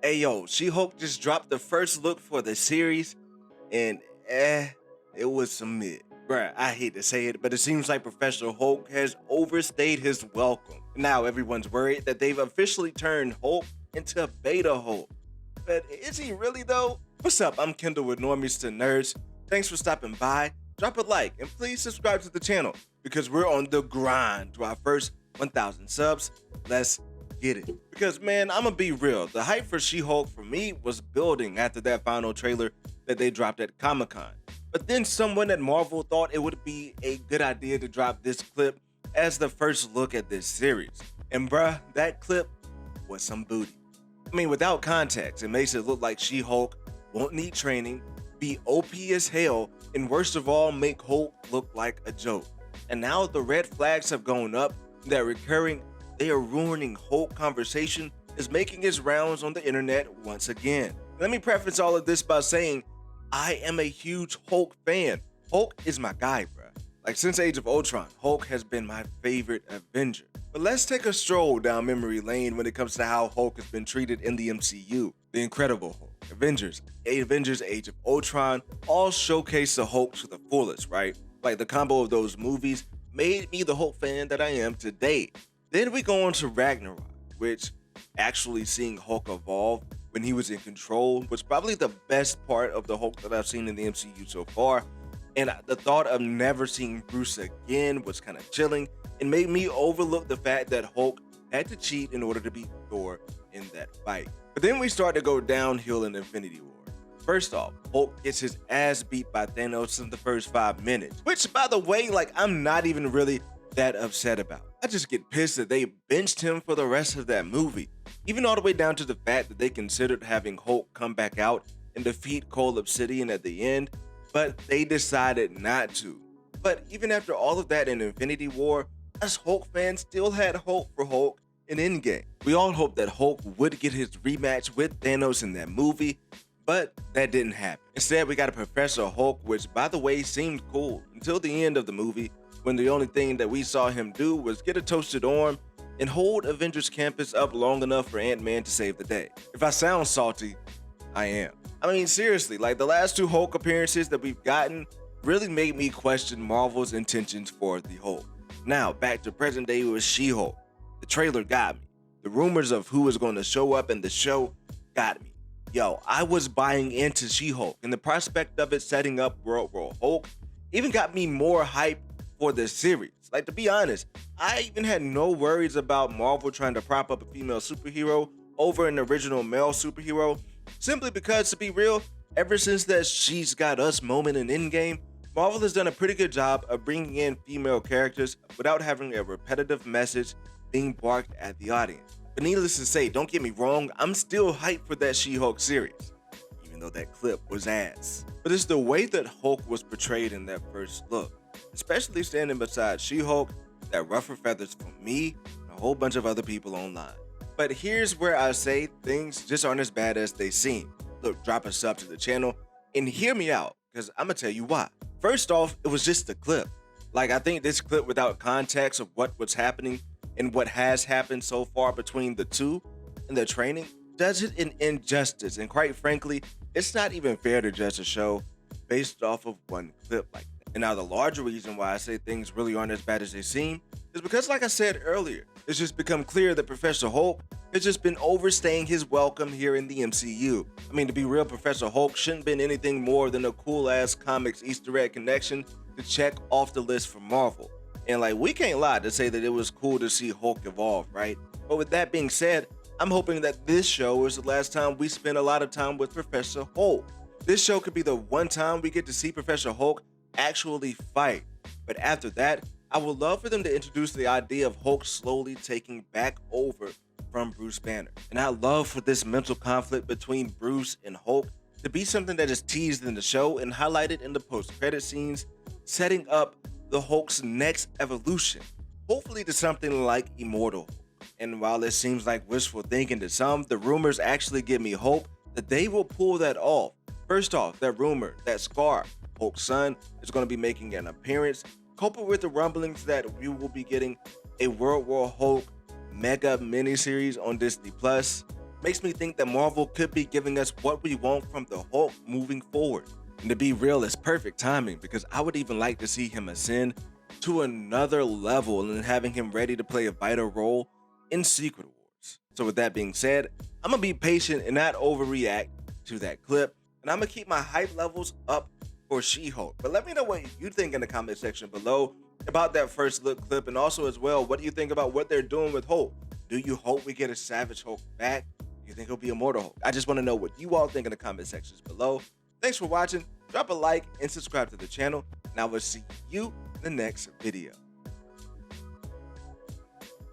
Hey yo, She-Hulk just dropped the first look for the series, and it was some mid. Bruh, I hate to say it, but it seems like Professor Hulk has overstayed his welcome. Now everyone's worried that they've officially turned Hulk into Beta Hulk. But is he really though? What's up? I'm Kendall with Normies to Nerds. Thanks for stopping by. Drop a like and please subscribe to the channel because we're on the grind to our first 1,000 subs. Let's get it. Because man, I'ma be real. The hype for She-Hulk for me was building after that final trailer that they dropped at Comic-Con. But then someone at Marvel thought it would be a good idea to drop this clip as the first look at this series. And bruh, that clip was some booty. I mean, without context, it makes it look like She-Hulk won't need training, be OP as hell, and worst of all, make Hulk look like a joke. And now the red flags have gone up that recurring "they are ruining Hulk" conversation is making its rounds on the internet once again. Let me preface all of this by saying I am a huge Hulk fan. Hulk is my guy, bruh. Like since Age of Ultron, Hulk has been my favorite Avenger. But let's take a stroll down memory lane when it comes to how Hulk has been treated in the MCU. The Incredible Hulk, Avengers Age of Ultron, all showcase the Hulk to the fullest, right? Like the combo of those movies made me the Hulk fan that I am today. Then we go on to Ragnarok, which actually seeing Hulk evolve when he was in control was probably the best part of the Hulk that I've seen in the MCU so far. And the thought of never seeing Bruce again was kind of chilling and made me overlook the fact that Hulk had to cheat in order to beat Thor in that fight. But then we start to go downhill in Infinity War. First off, Hulk gets his ass beat by Thanos in the first 5 minutes, which by the way, like I'm not even really that upset about. I just get pissed that they benched him for the rest of that movie, even all the way down to the fact that they considered having Hulk come back out and defeat Cole Obsidian at the end, but they decided not to. But even after all of that in Infinity War, us Hulk fans still had hope for Hulk in Endgame. We all hoped that Hulk would get his rematch with Thanos in that movie, but that didn't happen. Instead, we got a Professor Hulk, which by the way seemed cool until the end of the movie, when the only thing that we saw him do was get a toasted arm and hold Avengers Campus up long enough for Ant-Man to save the day. If I sound salty, I am. I mean, seriously, like the last two Hulk appearances that we've gotten really made me question Marvel's intentions for the Hulk. Now, back to present day with She-Hulk. The trailer got me. The rumors of who was going to show up in the show got me. Yo, I was buying into She-Hulk, and the prospect of it setting up World War Hulk even got me more hype for the series. Like, to be honest, I even had no worries about Marvel trying to prop up a female superhero over an original male superhero, simply because, to be real, ever since that She's Got Us moment in Endgame, Marvel has done a pretty good job of bringing in female characters without having a repetitive message being barked at the audience. But needless to say, don't get me wrong, I'm still hyped for that She-Hulk series, even though that clip was ass. But it's the way that Hulk was portrayed in that first look, especially standing beside She-Hulk, that ruffled feathers for me and a whole bunch of other people online. But here's where I say things just aren't as bad as they seem. Look, drop a sub to the channel and hear me out, because I'm gonna tell you why. First off, it was just a clip. Like, I think this clip without context of what was happening and what has happened so far between the two in their training does it an injustice. And quite frankly, it's not even fair to judge a show based off of one clip like that. And now the larger reason why I say things really aren't as bad as they seem is because, like I said earlier, it's just become clear that Professor Hulk has just been overstaying his welcome here in the MCU. I mean, to be real, Professor Hulk shouldn't been anything more than a cool-ass comics Easter egg connection to check off the list for Marvel. And like, we can't lie to say that it was cool to see Hulk evolve, right? But with that being said, I'm hoping that this show is the last time we spend a lot of time with Professor Hulk. This show could be the one time we get to see Professor Hulk actually fight. But after that, I would love for them to introduce the idea of Hulk slowly taking back over from Bruce Banner. And I love for this mental conflict between Bruce and Hulk to be something that is teased in the show and highlighted in the post-credit scenes, setting up the Hulk's next evolution, hopefully to something like Immortal. And while it seems like wishful thinking to some, the rumors actually give me hope that they will pull that off. First off, that rumor that Scar, Hulk's son, is going to be making an appearance, coupled with the rumblings that we will be getting a World War Hulk mega miniseries on Disney Plus. makes me think that Marvel could be giving us what we want from the Hulk moving forward. And to be real, it's perfect timing because I would even like to see him ascend to another level and having him ready to play a vital role in Secret Wars. So with that being said, I'm gonna be patient and not overreact to that clip, and I'm gonna keep my hype levels up for She-Hulk. But let me know what you think in the comment section below about that first look clip, and also as well, what do you think about what they're doing with Hulk? Do you hope we get a Savage Hulk back? Do you think he'll be Immortal Hulk? I just want to know what you all think in the comment sections below. Thanks for watching. Drop a like and subscribe to the channel, and I will see you in the next video.